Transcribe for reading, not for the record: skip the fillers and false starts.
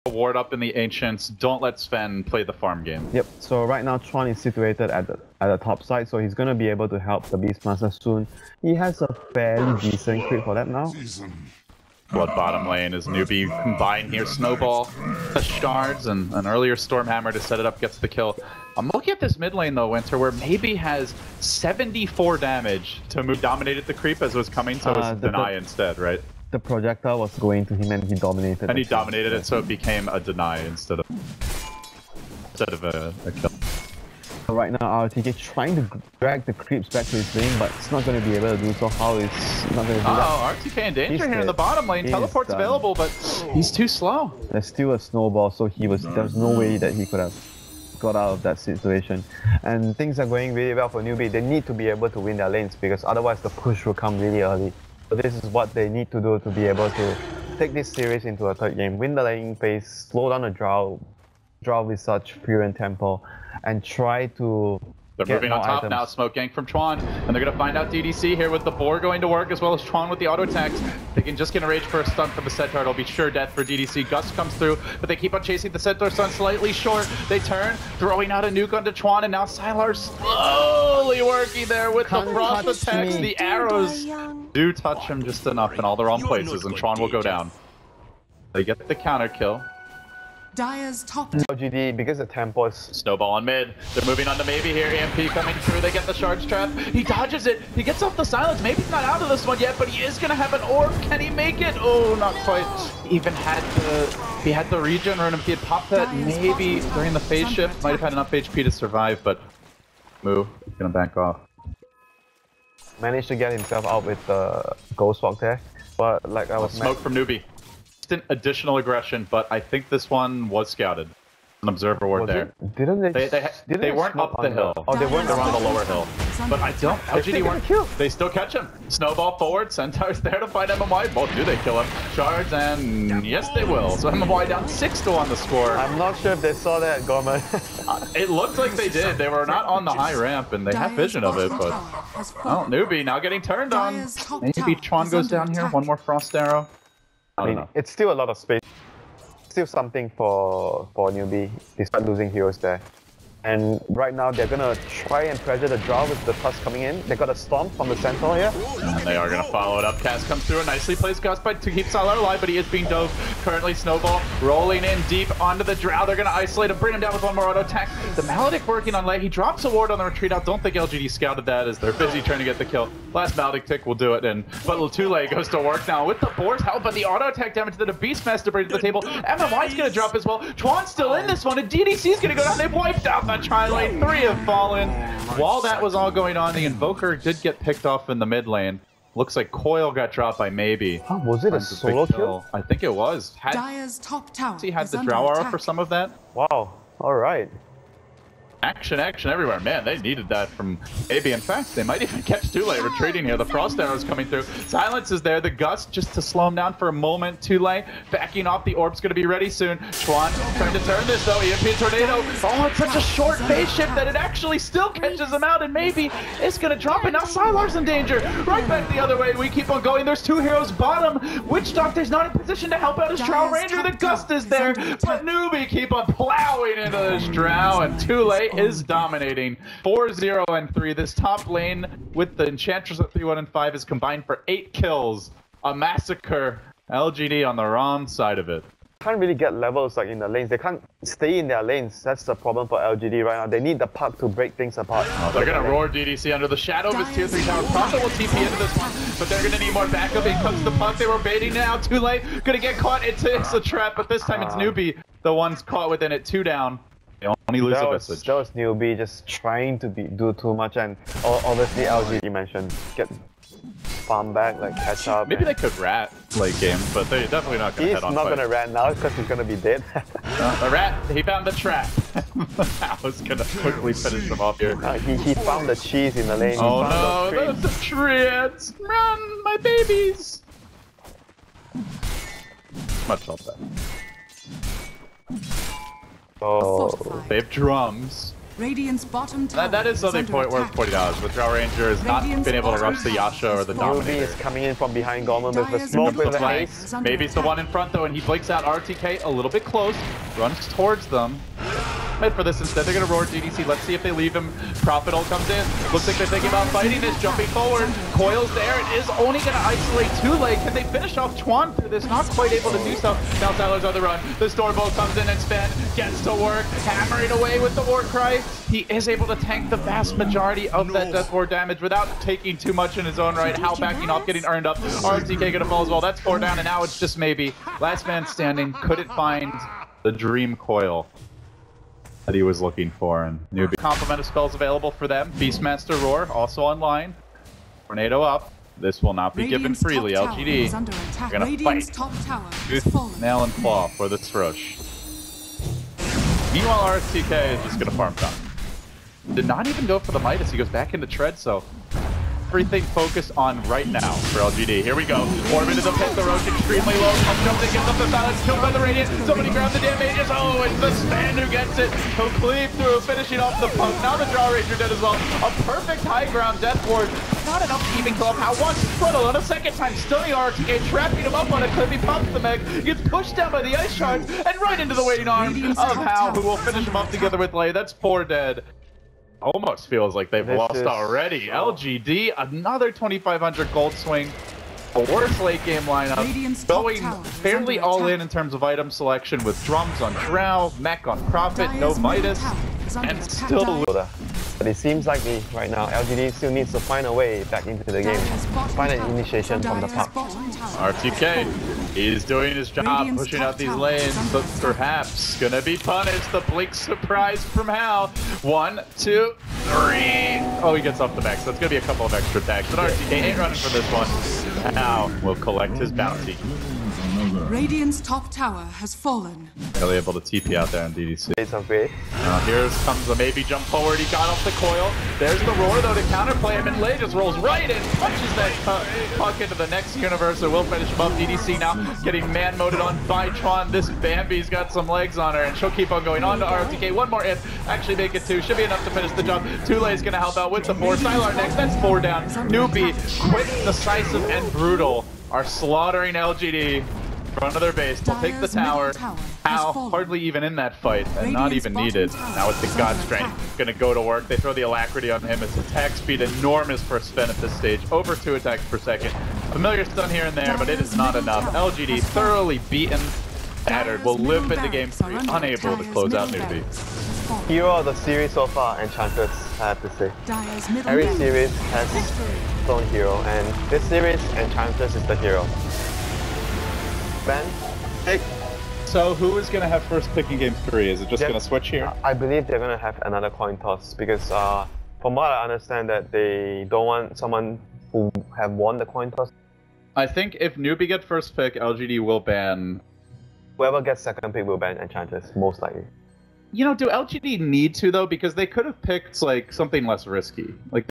Ward up in the Ancients. Don't let Sven play the farm game. Yep, so right now Chuan is situated at the top side, so he's gonna be able to help the Beastmaster soon. He has a fairly decent crit for that now. Blood bottom lane is Newbee combined here. Snowball, the shards, and an earlier Stormhammer to set it up gets the kill. I'm looking at this mid lane though, Winter, where maybe has 74 damage to move. Dominated the creep as was coming, so it's deny instead, right? The projectile was going to him and he dominated it. And he dominated it, so it became a deny instead of a kill. So right now RTK trying to drag the creeps back to his lane, but it's not going to be able to do so. How is not going to do that? Oh, RTK in danger here in the bottom lane. Teleport's available, but he's too slow. There's still a snowball, so there's no way that he could have got out of that situation. And things are going really well for Newbee. They need to be able to win their lanes because otherwise the push will come really early. So this is what they need to do to be able to take this series into a third game. Win the laning phase, slow down the draw with such Fury and Temple, and try to They're moving on top now. Smoke gank from Chuan, and they're going to find out DDC here with the boar going to work as well as Chuan with the auto attacks. They can just get a rage for a stun from the Centaur. It'll be sure death for DDC. Gust comes through, but they keep on chasing the Centaur stun slightly short. They turn, throwing out a nuke onto Chuan, and now Sylar slowly working there with the frost attacks. The arrows do touch him just enough in all the wrong places, and Chuan will go down. They get the counter kill. Dire's top LGD, because the tempo is... Snowball on mid. They're moving on to maybe here. EMP coming through. They get the shards trap. He dodges it. He gets off the silence. Maybe he's not out of this one yet, but he is going to have an orb. Can he make it? Oh, not quite. Even had he had the regen rune. If he had popped that maybe during the phase shift, might have had enough HP to survive, but move. Gonna back off. Managed to get himself out with the Ghost Walk there, but like I was... Smoke from Newbee. Additional aggression, but I think this one was scouted. An observer ward there. Didn't they weren't up the hill. Oh, they weren't on the lower hill. But I don't. LGD weren't. They still catch him. Snowball forward. Centaur's there to fight MMY. Well, do they kill him? Shards, and yes, they will. So MMY down 6-2 on the score. I'm not sure if they saw that, Gorman. It looked like they did. They were not on the high ramp, and they have vision of it. But oh, Newbee now getting turned on. Maybe Chuan goes down here. One more frost arrow. I mean, it's still a lot of space. Still something for Newbee, despite losing heroes there. And right now they're gonna try and pressure the draw with the Tusk coming in. They got a Stomp from the Centaur here. And they are gonna follow it up. Cass comes through and nicely plays Gust by to keep Sylar alive, but he is being dove. Currently Snowball rolling in deep onto the Drow. They're gonna isolate him, bring him down with one more auto attack. The Maledict working on late. He drops a ward on the retreat out. Don't think LGD scouted that as they're busy trying to get the kill. Last Maledict tick will do it, and but Latule goes to work now with the board's help, but the auto attack damage that the Beastmaster brings to the table. MMY's gonna drop as well. Chuan's still in this one, and DDC's gonna go down. They've wiped out the tri-lane. 3 have fallen. While that was all going on, the INVOKER did get picked off in the mid lane. Looks like Coil got dropped by maybe. Oh, was it a solo kill? I think it was. Dire's top tower. He had the Drow aura for some of that. Wow. All right. Action everywhere. Man, they needed that from maybe. In fact, they might even catch Tule retreating here. The Frost Arrow's coming through. Silence is there. The Gust just to slow him down for a moment. Tule backing off. The Orb's going to be ready soon. Chuan trying to turn this though. EMP Tornado. Oh, it's such a short phase shift that it actually still catches him out, and maybe it's going to drop it. Now Sylar's in danger. Right back the other way. We keep on going. There's 2 heroes bottom. Witch Doctor's not in position to help out his Drow Ranger. The Gust is there. But Newbee keep on plowing into this Drow, and Tule is dominating 4-0 and 3. This top lane with the Enchantress at 3-1 and 5 is combined for 8 kills. A massacre. LGD on the wrong side of it. Can't really get levels like in the lanes. They can't stay in their lanes. That's the problem for LGD right now. They need the puck to break things apart. Oh, they're gonna roar DDC under the shadow of his tier 3 tower. Prophet will TP into this one, but they're gonna need more backup. Here comes the puck. They were baiting now. Too late. Gonna get caught. It's a trap, but this time it's Newbee. The one's caught within it. 2 down. They only lose a message. That was Newbee just trying to do too much, and obviously LGD mentioned get farm back, like catch up. Maybe they could rat late game, but they're definitely not going to head on. He's not going to rat now because he's going to be dead. The rat, he found the trap. I was going to quickly finish him off here. He found the cheese in the lane. Oh no, there's the treats! Run, my babies! Much help that. Oh, they have drums. Radiant's bottom tower That is something under worth attack. pointing out. With Drow Ranger has not Radiant's been able to bottom rush the tower Yasha or the is Newbee Dominator. is coming in from behind Gorman with the Dyer's smoke middle with the tower haze. is under Maybe it's the attack. one in front though, and he blinks out RTK a little bit close, runs towards them. Mid for this instead, they're gonna roar DDC. Let's see if they leave him. Prophet ult comes in. Looks like they're thinking about fighting this, jumping forward. Coil's there. It is only gonna isolate Tule. Can they finish off Chuan through this? Not quite able to do so. Now Tyler's on the run. The Stormbolt comes in and Sven gets to work, hammering away with the war cry. He is able to tank the vast majority of that death war damage without taking too much in his own right. How backing off, getting earned up. RTK gonna fall as well. That's 4 down, and now it's just maybe. Last man standing. Couldn't find the dream coil that he was looking for, and Newbee. Complement of spells available for them. Beastmaster Roar also online. Tornado up. This will not be given Radiant's freely. top tower LGD is under attack. are gonna Radiant's fight top tower has tooth, fallen. nail, and claw for this Thrush. Meanwhile, RTK is just gonna farm top. Did not even go for the Midas. He goes back into Tread, so everything focused on right now for LGD. Here we go. Orb into the pit. The Roach extremely low. Jumps in, gets up the silence. Killed by the Radiant. Somebody grab the damages. Oh, it's the Span who gets it. He'll cleave through, finishing off the punk. Now the Drow Ranger dead as well. A perfect high ground death ward. Not enough to even kill off how once, let alone a second time. Stunning RTK, trapping him up on a cliff. He pops the mech, gets pushed down by the Ice Shards, and right into the waiting arms of Hal, who will finish him up together with Lei. That's 4 dead. Almost feels like they've lost already. LGD, another 2,500 gold swing. A worse late game lineup. Radiant's top Going tower is fairly under all attack. in terms of item selection with drums on Drow, mech on Prophet, no Dyer's middle Midas, tower is under and attack. still Dota. But it seems like right now LGD still needs to find a way back into the game. Dyer's bottom Find an tower. initiation from the Dyer's top. bottom tower. RTK, he's doing his job, Radiant's pushing top out these tower lanes, is under but attack. perhaps gonna be punished. The blink surprise from Hal. 1, 2, 3. Oh, he gets off the back, so it's gonna be a couple of extra attacks. But RTK ain't running for this one. Hal will collect his bounty. Radiant's top tower has fallen. Really able to TP out there on DDC. It's upgrade. Here comes a maybe jump forward. He got off the coil. There's the roar though to counterplay him, and Lei just rolls right in, punches that puck into the next universe. So we'll finish him up. DDC now getting man moded on by Chuan. This Bambi's got some legs on her, and she'll keep on going on to RTK. One more hit, actually make it 2. Should be enough to finish the job. Tule's gonna help out with the 4. Sylar next. That's 4 down. Newbee, quick, decisive, and brutal, are slaughtering LGD. Front of their base, will take the Dyer's middle tower. tower has Hal fallen. hardly even in that fight, and not Radiant's even bottom needed. tower Now with the is God under Strength, attack. gonna go to work. They throw the Alacrity on him. His attack speed enormous for a Sven at this stage, over 2 attacks per second. Familiar stun here and there, but it is not enough. LGD thoroughly beaten, battered, will limp into game 3, unable to close out Newbee. Hero of the series so far, Enchantress, I have to say. Dyer's middle Every tower. series has its own hero, and this series, Enchantress is the hero. Ben, take. So who is gonna have first pick in game 3? Is it just Yep. gonna switch here? I believe they're gonna have another coin toss because from what I understand that they don't want someone who have won the coin toss. I think if Newbee get first pick, LGD will ban. Whoever gets second pick will ban Enchantress, most likely. You know, do LGD need to though? Because they could have picked like something less risky. Like